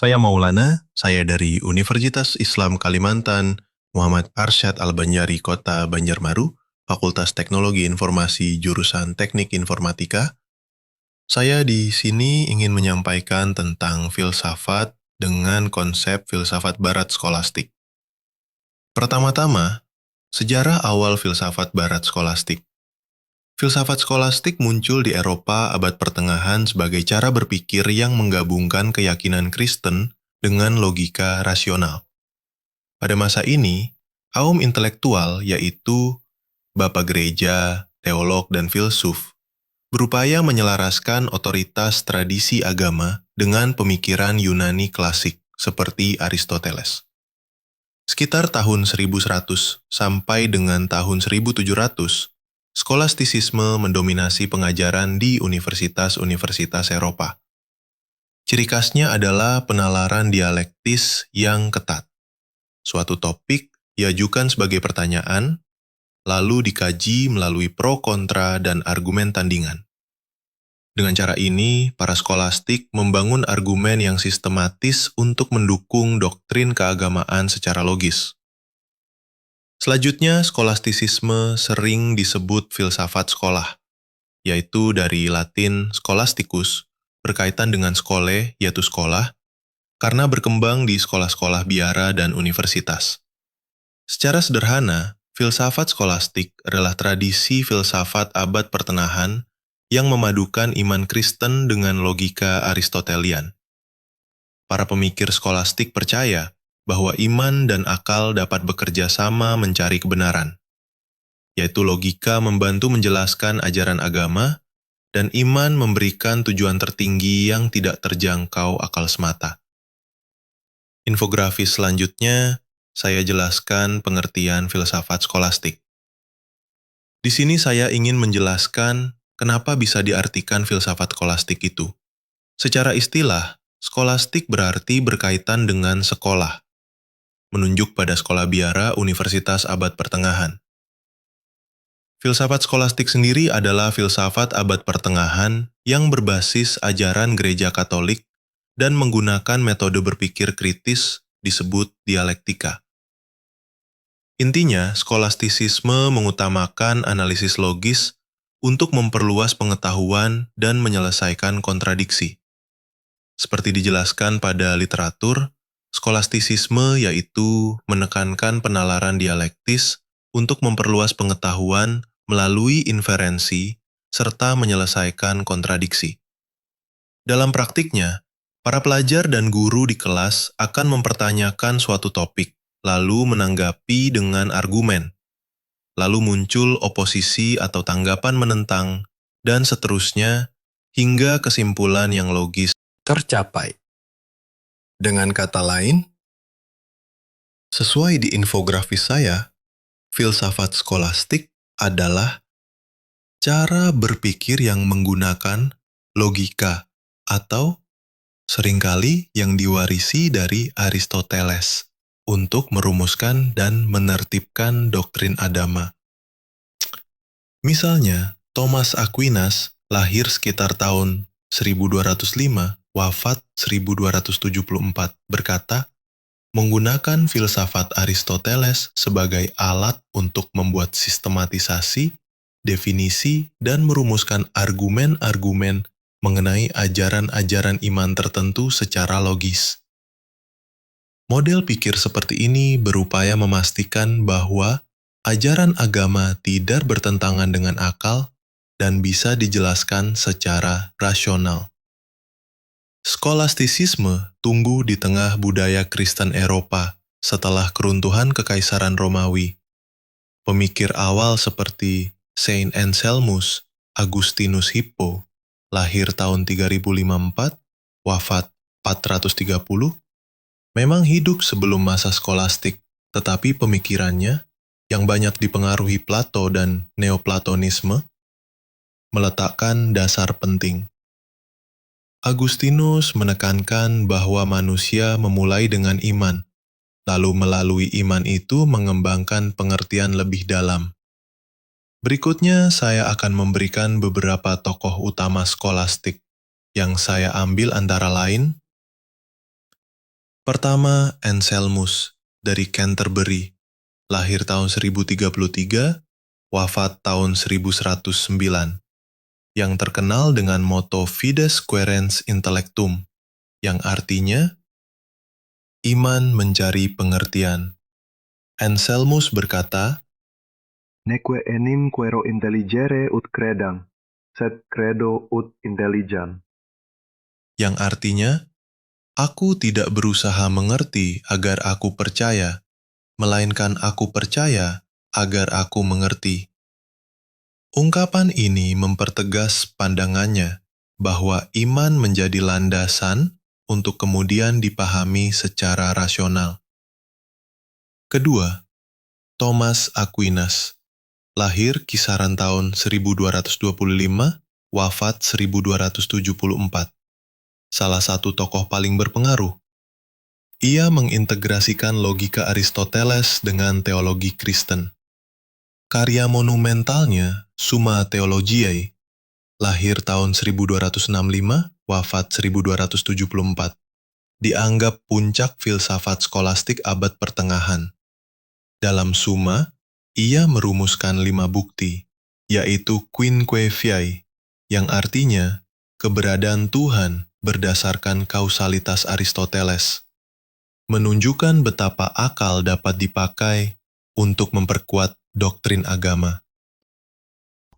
Saya Maulana, saya dari Universitas Islam Kalimantan, Muhammad Arsyad Al-Banjari, Kota Banjarmaru, Fakultas Teknologi Informasi Jurusan Teknik Informatika. Saya di sini ingin menyampaikan tentang filsafat dengan konsep filsafat barat skolastik. Pertama-tama, sejarah awal filsafat barat skolastik. Filsafat skolastik muncul di Eropa abad pertengahan sebagai cara berpikir yang menggabungkan keyakinan Kristen dengan logika rasional. Pada masa ini, kaum intelektual yaitu Bapak Gereja, teolog, dan filsuf berupaya menyelaraskan otoritas tradisi agama dengan pemikiran Yunani klasik seperti Aristoteles. Sekitar tahun 1100 sampai dengan tahun 1700, skolastisisme mendominasi pengajaran di universitas-universitas Eropa. Ciri khasnya adalah penalaran dialektis yang ketat. Suatu topik diajukan sebagai pertanyaan, lalu dikaji melalui pro kontra dan argumen tandingan. Dengan cara ini, para skolastik membangun argumen yang sistematis untuk mendukung doktrin keagamaan secara logis. Selanjutnya, skolastisisme sering disebut filsafat sekolah, yaitu dari Latin scholasticus, berkaitan dengan skole, yaitu sekolah, karena berkembang di sekolah-sekolah biara dan universitas. Secara sederhana, filsafat skolastik adalah tradisi filsafat abad pertengahan yang memadukan iman Kristen dengan logika Aristotelian. Para pemikir skolastik percaya bahwa iman dan akal dapat bekerja sama mencari kebenaran, yaitu logika membantu menjelaskan ajaran agama, dan iman memberikan tujuan tertinggi yang tidak terjangkau akal semata. Infografis selanjutnya, saya jelaskan pengertian filsafat skolastik. Di sini saya ingin menjelaskan kenapa bisa diartikan filsafat skolastik itu. Secara istilah, skolastik berarti berkaitan dengan sekolah, menunjuk pada sekolah biara universitas abad pertengahan. Filsafat skolastik sendiri adalah filsafat abad pertengahan yang berbasis ajaran gereja Katolik dan menggunakan metode berpikir kritis disebut dialektika. Intinya, skolastisisme mengutamakan analisis logis untuk memperluas pengetahuan dan menyelesaikan kontradiksi. Seperti dijelaskan pada literatur, skolastisisme yaitu menekankan penalaran dialektis untuk memperluas pengetahuan melalui inferensi serta menyelesaikan kontradiksi. Dalam praktiknya, para pelajar dan guru di kelas akan mempertanyakan suatu topik, lalu menanggapi dengan argumen. Lalu muncul oposisi atau tanggapan menentang, dan seterusnya hingga kesimpulan yang logis tercapai. Dengan kata lain, sesuai di infografis saya, filsafat skolastik adalah cara berpikir yang menggunakan logika atau seringkali yang diwarisi dari Aristoteles untuk merumuskan dan menertibkan doktrin agama. Misalnya, Thomas Aquinas lahir sekitar tahun 1205, wafat 1274, berkata, menggunakan filsafat Aristoteles sebagai alat untuk membuat sistematisasi, definisi, dan merumuskan argumen-argumen mengenai ajaran-ajaran iman tertentu secara logis. Model pikir seperti ini berupaya memastikan bahwa ajaran agama tidak bertentangan dengan akal dan bisa dijelaskan secara rasional. Skolastisisme tumbuh di tengah budaya Kristen Eropa setelah keruntuhan Kekaisaran Romawi. Pemikir awal seperti Saint Anselmus, Agustinus Hippo, lahir tahun 3054, wafat 430, memang hidup sebelum masa skolastik, tetapi pemikirannya, yang banyak dipengaruhi Plato dan Neoplatonisme, meletakkan dasar penting. Agustinus menekankan bahwa manusia memulai dengan iman, lalu melalui iman itu mengembangkan pengertian lebih dalam. Berikutnya saya akan memberikan beberapa tokoh utama skolastik yang saya ambil antara lain Pertama, Anselmus dari Canterbury, lahir tahun 1033, wafat tahun 1109, yang terkenal dengan moto Fides Quaerens Intellectum, yang artinya iman mencari pengertian. Anselmus berkata, Neque enim quaero intelligere ut credam, sed credo ut intelligam. yang artinya, aku tidak berusaha mengerti agar aku percaya, melainkan aku percaya agar aku mengerti. Ungkapan ini mempertegas pandangannya bahwa iman menjadi landasan untuk kemudian dipahami secara rasional. Kedua, Thomas Aquinas, lahir kisaran tahun 1225, wafat 1274. Salah satu tokoh paling berpengaruh. Ia mengintegrasikan logika Aristoteles dengan teologi Kristen. Karya monumentalnya, Summa Theologiae, lahir tahun 1265, wafat 1274, dianggap puncak filsafat skolastik abad pertengahan. Dalam Summa, ia merumuskan 5 bukti, yaitu Quinque Viae, yang artinya keberadaan Tuhan berdasarkan kausalitas Aristoteles, menunjukkan betapa akal dapat dipakai untuk memperkuat doktrin agama.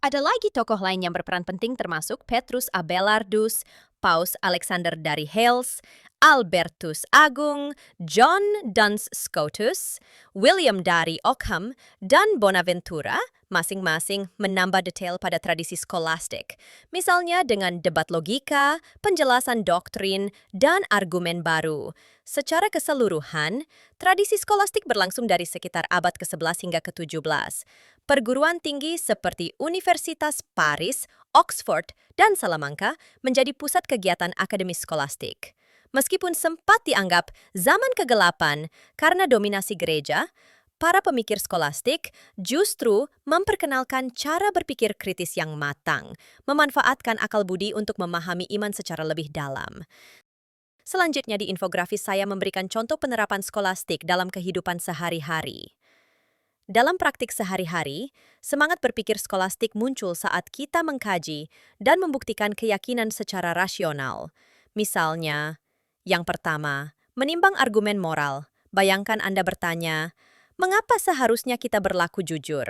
Ada lagi tokoh lain yang berperan penting termasuk Petrus Abelardus, Paus Alexander dari Hales, Albertus Agung, John Duns Scotus, William dari Ockham, dan Bonaventura, masing-masing menambah detail pada tradisi skolastik. Misalnya dengan debat logika, penjelasan doktrin, dan argumen baru. Secara keseluruhan, tradisi skolastik berlangsung dari sekitar abad ke-11 hingga ke-17. Perguruan tinggi seperti Universitas Paris, Oxford, dan Salamanca menjadi pusat kegiatan akademis skolastik. Meskipun sempat dianggap zaman kegelapan karena dominasi gereja, para pemikir skolastik justru memperkenalkan cara berpikir kritis yang matang, memanfaatkan akal budi untuk memahami iman secara lebih dalam. Selanjutnya di infografis saya memberikan contoh penerapan skolastik dalam kehidupan sehari-hari. Dalam praktik sehari-hari, semangat berpikir skolastik muncul saat kita mengkaji dan membuktikan keyakinan secara rasional. Misalnya, yang pertama, menimbang argumen moral. Bayangkan Anda bertanya, mengapa seharusnya kita berlaku jujur?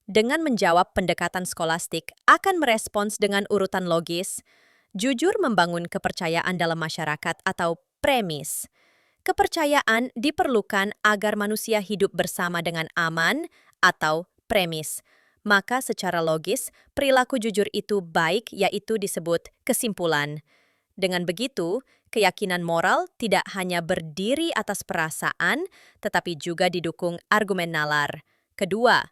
Dengan menjawab pendekatan skolastik akan merespons dengan urutan logis, jujur membangun kepercayaan dalam masyarakat atau premis. Kepercayaan diperlukan agar manusia hidup bersama dengan aman atau premis. Maka secara logis, perilaku jujur itu baik yaitu disebut kesimpulan. Dengan begitu, keyakinan moral tidak hanya berdiri atas perasaan, tetapi juga didukung argumen nalar. Kedua,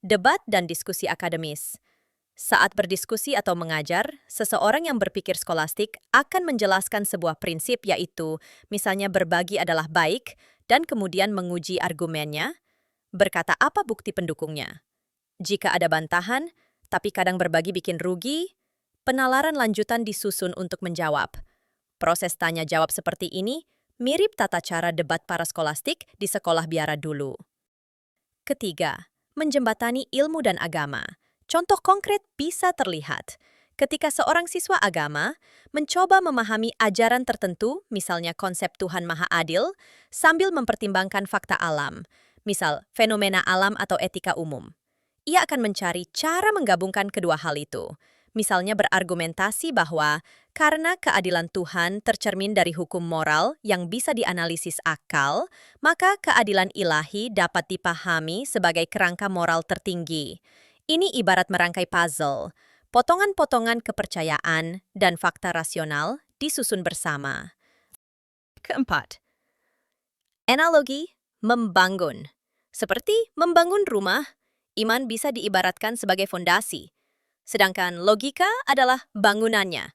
debat dan diskusi akademis. Saat berdiskusi atau mengajar, seseorang yang berpikir skolastik akan menjelaskan sebuah prinsip yaitu misalnya berbagi adalah baik dan kemudian menguji argumennya, berkata apa bukti pendukungnya. Jika ada bantahan, tapi kadang berbagi bikin rugi, penalaran lanjutan disusun untuk menjawab. Proses tanya-jawab seperti ini mirip tata cara debat para skolastik di sekolah biara dulu. Ketiga, menjembatani ilmu dan agama. Contoh konkret bisa terlihat ketika seorang siswa agama mencoba memahami ajaran tertentu, misalnya konsep Tuhan Maha Adil, sambil mempertimbangkan fakta alam, misal fenomena alam atau etika umum. Ia akan mencari cara menggabungkan kedua hal itu, misalnya berargumentasi bahwa karena keadilan Tuhan tercermin dari hukum moral yang bisa dianalisis akal, maka keadilan ilahi dapat dipahami sebagai kerangka moral tertinggi. Ini ibarat merangkai puzzle, potongan-potongan kepercayaan dan fakta rasional disusun bersama. Keempat, analogi membangun. Seperti membangun rumah, iman bisa diibaratkan sebagai fondasi, sedangkan logika adalah bangunannya.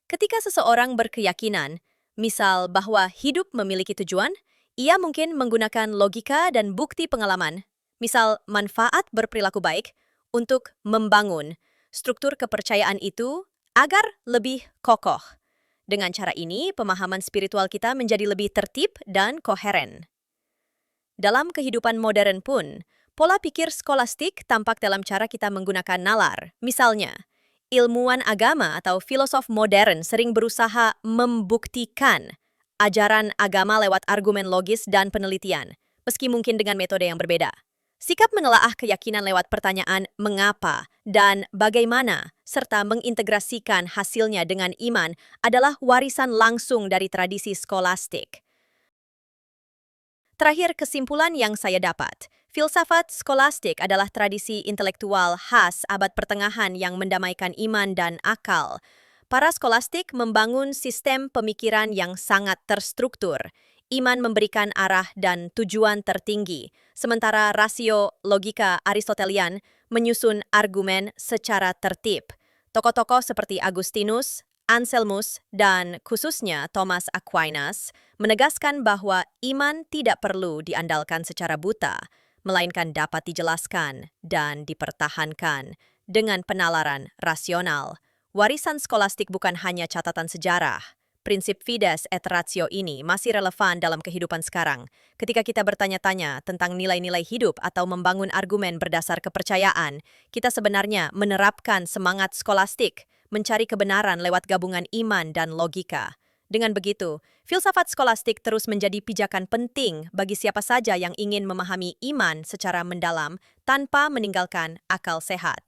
Ketika seseorang berkeyakinan, misal bahwa hidup memiliki tujuan, ia mungkin menggunakan logika dan bukti pengalaman, misal manfaat berperilaku baik, untuk membangun struktur kepercayaan itu agar lebih kokoh. Dengan cara ini, pemahaman spiritual kita menjadi lebih tertib dan koheren. Dalam kehidupan modern pun, pola pikir skolastik tampak dalam cara kita menggunakan nalar. Misalnya, ilmuwan agama atau filosof modern sering berusaha membuktikan ajaran agama lewat argumen logis dan penelitian, meski mungkin dengan metode yang berbeda. Sikap menelaah keyakinan lewat pertanyaan mengapa dan bagaimana, serta mengintegrasikan hasilnya dengan iman adalah warisan langsung dari tradisi skolastik. Terakhir, kesimpulan yang saya dapat, filsafat skolastik adalah tradisi intelektual khas abad pertengahan yang mendamaikan iman dan akal. Para skolastik membangun sistem pemikiran yang sangat terstruktur. Iman memberikan arah dan tujuan tertinggi, sementara rasio logika Aristotelian menyusun argumen secara tertib. Tokoh-tokoh seperti Agustinus, Anselmus, dan khususnya Thomas Aquinas menegaskan bahwa iman tidak perlu diandalkan secara buta, melainkan dapat dijelaskan dan dipertahankan dengan penalaran rasional. Warisan skolastik bukan hanya catatan sejarah. Prinsip fides et ratio ini masih relevan dalam kehidupan sekarang. Ketika kita bertanya-tanya tentang nilai-nilai hidup atau membangun argumen berdasar kepercayaan, kita sebenarnya menerapkan semangat skolastik, mencari kebenaran lewat gabungan iman dan logika. Dengan begitu, filsafat skolastik terus menjadi pijakan penting bagi siapa saja yang ingin memahami iman secara mendalam tanpa meninggalkan akal sehat.